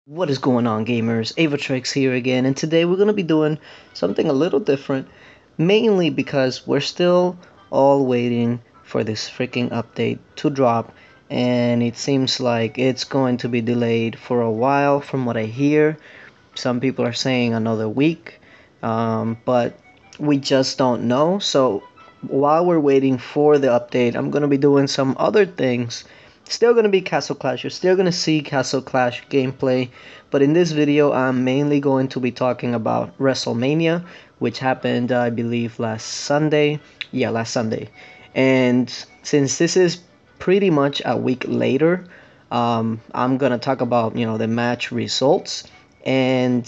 What is going on, gamers? Aevatrex here again, and today we're going to be doing something a little different, mainly because we're still all waiting for this freaking update to drop, and it seems like it's going to be delayed for a while from what I hear. Some people are saying another week, but we just don't know. So while we're waiting for the update, I'm going to be doing some other things. Still going to be Castle Clash. You're still going to see Castle Clash gameplay, but in this video, I'm mainly going to be talking about Wrestlemania, which happened, I believe, last Sunday. Yeah, last Sunday. And since this is pretty much a week later, I'm gonna talk about the match results. And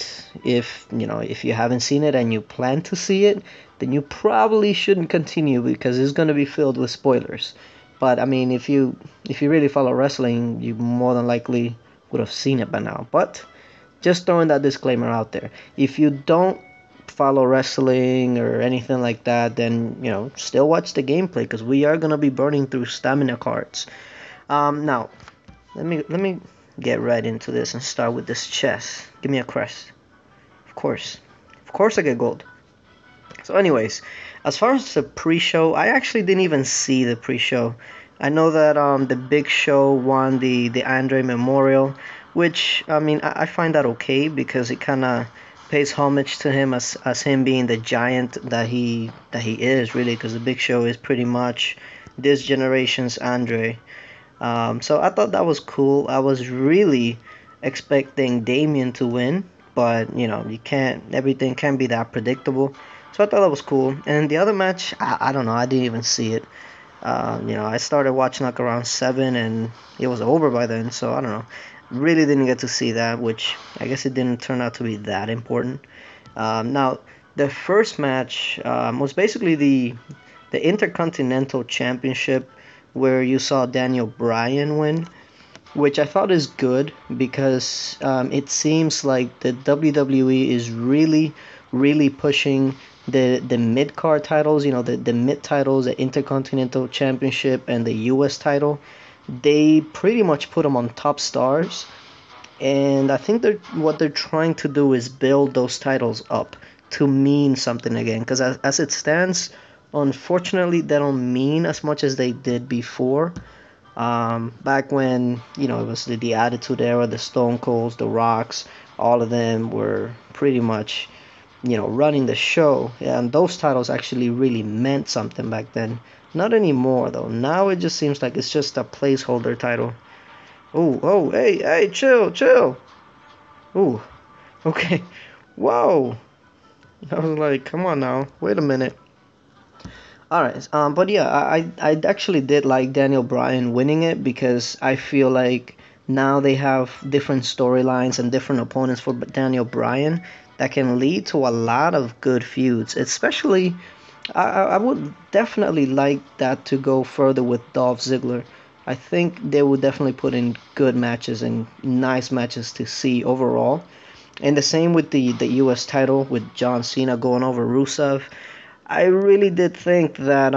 if you haven't seen it and you plan to see it, then you probably shouldn't continue because it's gonna be filled with spoilers. But I mean, if you really follow wrestling, you more than likely would have seen it by now. But just throwing that disclaimer out there. If you don't follow wrestling or anything like that, then still watch the gameplay because we are gonna be burning through stamina cards. Now let me get right into this and start with this chest. Give me a crest. Of course, I get gold. So, anyways, as far as the pre-show, I actually didn't even see the pre-show. I know that the Big Show won the Andre Memorial, which I mean I find that okay because it kind of pays homage to him as him being the giant that he is really, because the Big Show is pretty much this generation's Andre. So I thought that was cool. I was really expecting Damien to win, but you can't. Everything can't be that predictable. So I thought that was cool. And the other match, I don't know. I didn't even see it. I started watching like around 7, and it was over by then. So I don't know. Really didn't get to see that, which I guess it didn't turn out to be that important. Now, the first match was basically the Intercontinental Championship, where you saw Daniel Bryan win, which I thought is good because it seems like the WWE is really, really pushing the mid card titles. The mid titles, the Intercontinental Championship and the U.S. title. They pretty much put them on top stars, and I think what they're trying to do is build those titles up to mean something again. Because as it stands, unfortunately, they don't mean as much as they did before. Back when it was the Attitude Era, the Stone Colds, the Rocks, all of them were pretty much running the show, and those titles actually really meant something back then. Not anymore though. Now it just seems like it's just a placeholder title. Oh, hey, chill, chill. Ooh, okay. Whoa. I was like, come on now, wait a minute. All right, but yeah, I actually did like Daniel Bryan winning it because I feel like now they have different storylines and different opponents for Daniel Bryan that can lead to a lot of good feuds. Especially, I would definitely like that to go further with Dolph Ziggler. I think they would definitely put in good matches and nice matches to see overall. And the same with the U.S. title with John Cena going over Rusev. I really did think that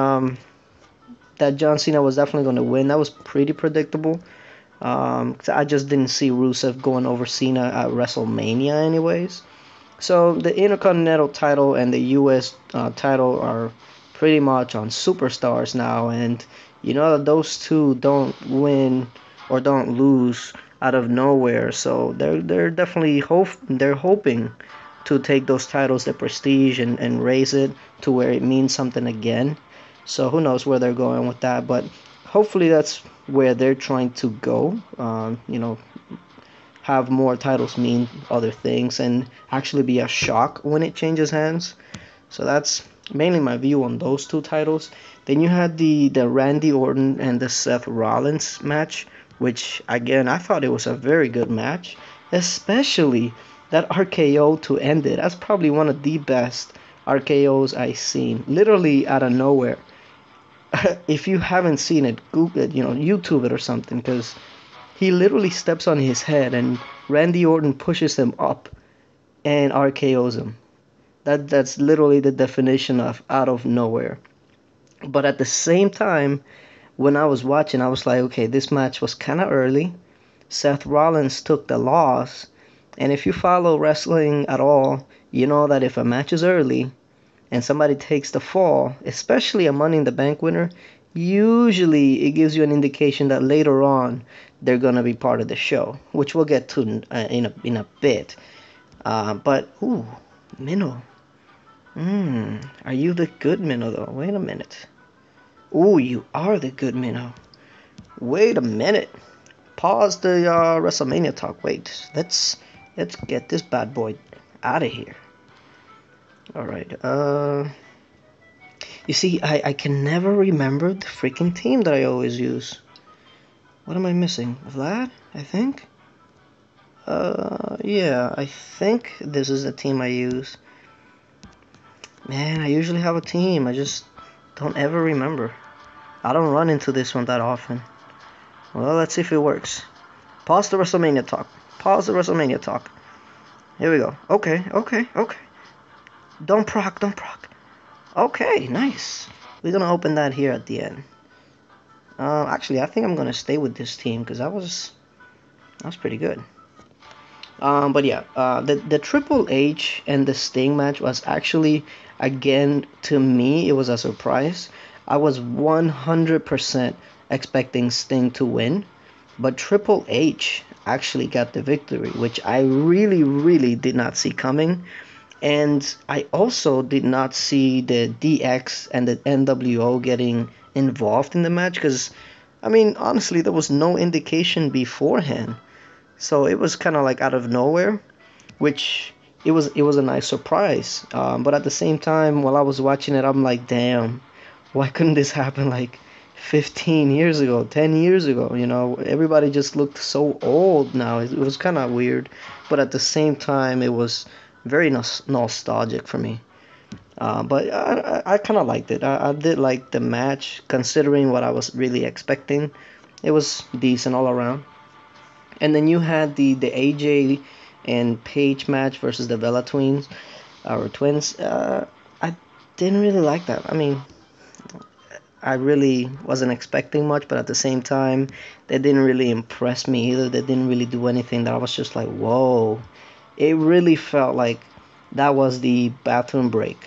John Cena was definitely going to win. That was pretty predictable. 'Cause I just didn't see Rusev going over Cena at WrestleMania, anyways. So the Intercontinental title and the U.S. Title are pretty much on superstars now, and you know that those two don't win or don't lose out of nowhere. So they're definitely they're hoping to take those titles, the prestige, and raise it to where it means something again. So who knows where they're going with that, but hopefully that's where they're trying to go. Have more titles mean other things and actually be a shock when it changes hands. So that's mainly my view on those two titles. Then you had the Randy Orton and the Seth Rollins match, which again I thought it was a very good match, especially that RKO to end it. That's probably one of the best RKOs I've seen, literally out of nowhere. If you haven't seen it, Google it, YouTube it or something, because he literally steps on his head and Randy Orton pushes him up and RKO's him. That's literally the definition of out of nowhere. But at the same time, when I was watching, I was like, okay, this match was kind of early. Seth Rollins took the loss, And if you follow wrestling at all, you know that if a match is early and somebody takes the fall, especially a Money in the Bank winner, usually it gives you an indication that later on they're gonna be part of the show, which we'll get to in a bit. But ooh, Minnow. Are you the good Minnow though? Wait a minute. Ooh, you are the good Minnow. Wait a minute. Pause the WrestleMania talk. Wait, let's get this bad boy out of here. All right. You see, I can never remember the freaking team that I always use. What am I missing? Vlad, I think. Yeah, I think this is the team I use. Man, I usually have a team. I just don't ever remember. I don't run into this one that often. Well, let's see if it works. Pause the WrestleMania talk. Pause the WrestleMania talk. Here we go. Okay. Don't proc. Okay, nice. We're gonna open that here at the end. Actually, I think I'm gonna stay with this team because that was pretty good. But yeah, the Triple H and the Sting match was actually, again, to me, it was a surprise. I was 100% expecting Sting to win, but Triple H actually got the victory, which I really did not see coming. And I also did not see the DX and the NWO getting involved in the match because, I mean, honestly, there was no indication beforehand. So it was kind of like out of nowhere, which it was a nice surprise. But at the same time, while I was watching it, I'm like, damn, why couldn't this happen like 15 years ago, 10 years ago? You know, everybody just looked so old now. It was kind of weird, but at the same time, it was very nostalgic for me. But I kind of liked it. I did like the match, considering what I was really expecting. It was decent all around. And then you had the AJ and Paige match versus the Bella Twins, or Twins. I didn't really like that. I mean, I really wasn't expecting much, but at the same time, they didn't really impress me either. They didn't really do anything that I was just like, whoa. It really felt like that was the bathroom break.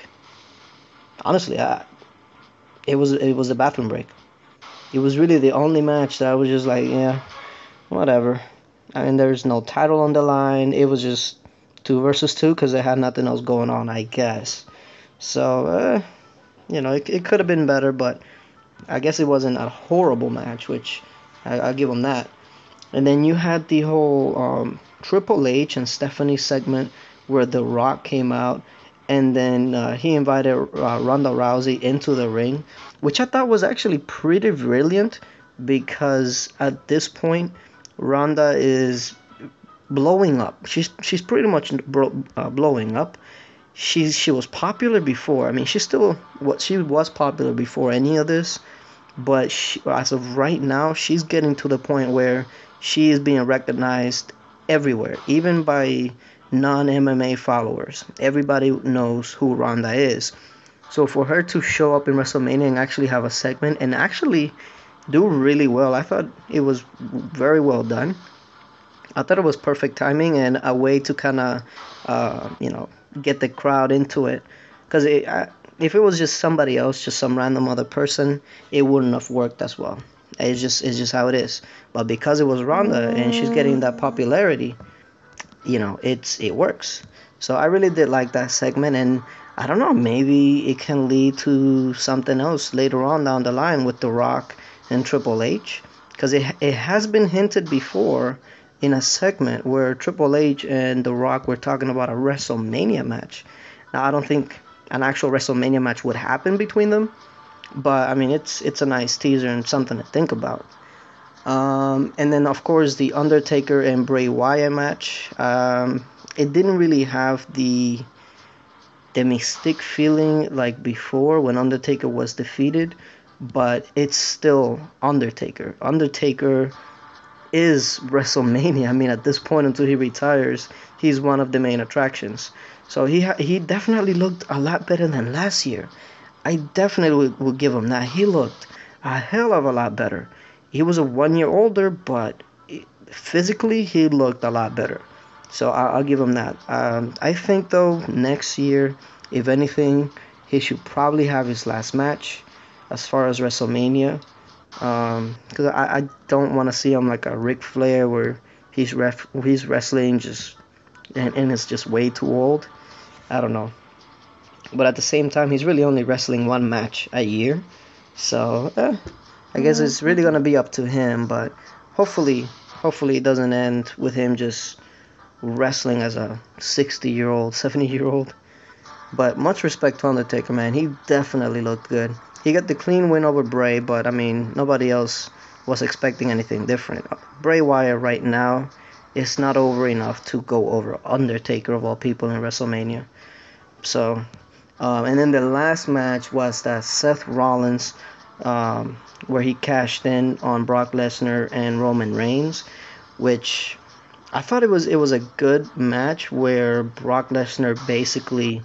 Honestly, it was a bathroom break. It was really the only match that I was just like, yeah, whatever. I mean, there's no title on the line. It was just two versus two because they had nothing else going on, I guess. So, it could have been better, but I guess it wasn't a horrible match, which I'll give them that. And then you had the whole Triple H and Stephanie segment where The Rock came out and then he invited Ronda Rousey into the ring, which I thought was actually pretty brilliant because at this point, Ronda is blowing up. She's pretty much blowing up. She was popular before. I mean, she was popular before any of this, but as of right now, she's getting to the point where she is being recognized everywhere, even by non-MMA followers. Everybody knows who Ronda is. So for her to show up in WrestleMania and actually have a segment and actually do really well, I thought it was very well done. I thought it was perfect timing and a way to kind of, get the crowd into it. Because if it was just somebody else, just some random other person, it wouldn't have worked as well. It's just how it is. But because it was Ronda and she's getting that popularity, it works. So I really did like that segment, and I don't know, maybe it can lead to something else later on down the line with The Rock and Triple H, because it has been hinted before in a segment where Triple H and The Rock were talking about a WrestleMania match. Now I don't think an actual WrestleMania match would happen between them, but I mean it's a nice teaser and something to think about. And then of course the Undertaker and Bray Wyatt match. It didn't really have the mystic feeling like before when Undertaker was defeated, but it's still Undertaker. Undertaker is WrestleMania. I mean, at this point until he retires, he's one of the main attractions. So he definitely looked a lot better than last year. I definitely would give him that. He looked a hell of a lot better. He was a 1 year older, but physically he looked a lot better. So I'll give him that. I think though next year, if anything, he should probably have his last match as far as WrestleMania. Because I don't want to see him like a Ric Flair where he's wrestling just and it's just way too old. I don't know. But at the same time, he's really only wrestling one match a year. So I guess it's really gonna be up to him. But hopefully it doesn't end with him just wrestling as a 60-year-old, 70-year-old. But much respect to Undertaker, man. He definitely looked good. He got the clean win over Bray, but I mean, nobody else was expecting anything different. Bray Wyatt right now is not over enough to go over Undertaker of all people in WrestleMania. So, and then the last match was that Seth Rollins, where he cashed in on Brock Lesnar and Roman Reigns, which I thought it was a good match where Brock Lesnar basically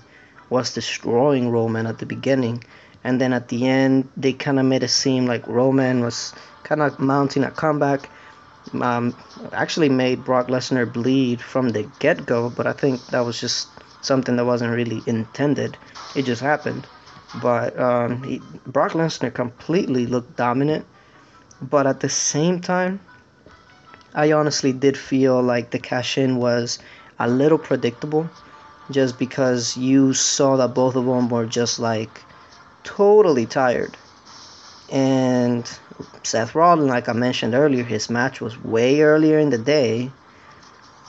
was destroying Roman at the beginning, and then at the end they kind of made it seem like Roman was kind of mounting a comeback. Um, Actually made Brock Lesnar bleed from the get-go, but I think that was just something that wasn't really intended. It just happened. But Brock Lesnar completely looked dominant, but at the same time, I honestly did feel like the cash in was a little predictable just because you saw that both of them were just like totally tired. And Seth Rollins, like I mentioned earlier, his match was way earlier in the day,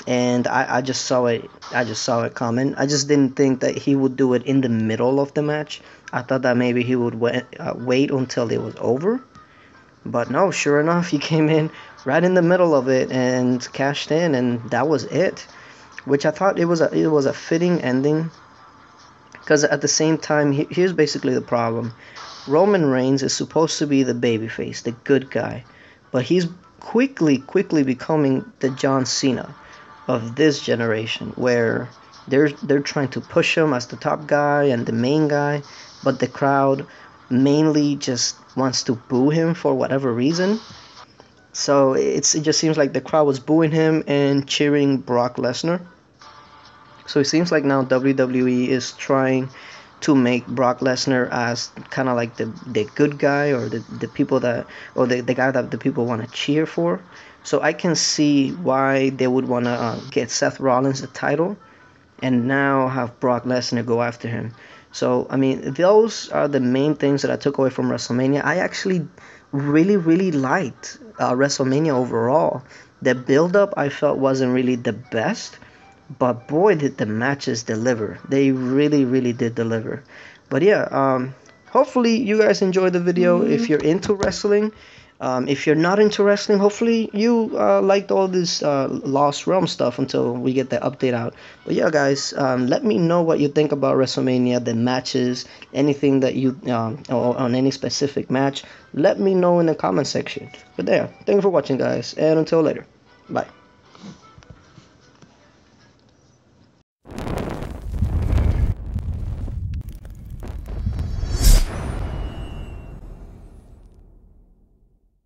and I just saw it. I just saw it coming. I just didn't think that he would do it in the middle of the match. I thought that maybe he would wait until it was over. But no, sure enough, he came in right in the middle of it and cashed in, and that was it. Which I thought it was a fitting ending, because at the same time, here's basically the problem. Roman Reigns is supposed to be the babyface, the good guy, but he's quickly becoming the John Cena of this generation, where they're trying to push him as the top guy and the main guy, but the crowd mainly just wants to boo him for whatever reason. So it just seems like the crowd was booing him and cheering Brock Lesnar. So it seems like now WWE is trying to make Brock Lesnar as kind of like the good guy, or the people that, or the guy that the people want to cheer for. So I can see why they would want to get Seth Rollins the title and now have Brock Lesnar go after him. So I mean, those are the main things that I took away from WrestleMania. I actually really liked WrestleMania overall. The build up I felt wasn't really the best, but boy did the matches deliver. They really did deliver. But yeah, hopefully you guys enjoyed the video. If you're into wrestling, if you're not into wrestling, hopefully you liked all this Lost Realm stuff until we get the update out. But yeah, guys, let me know what you think about WrestleMania, the matches, anything that you on any specific match. Let me know in the comment section. But there, thank you for watching, guys, and until later, bye.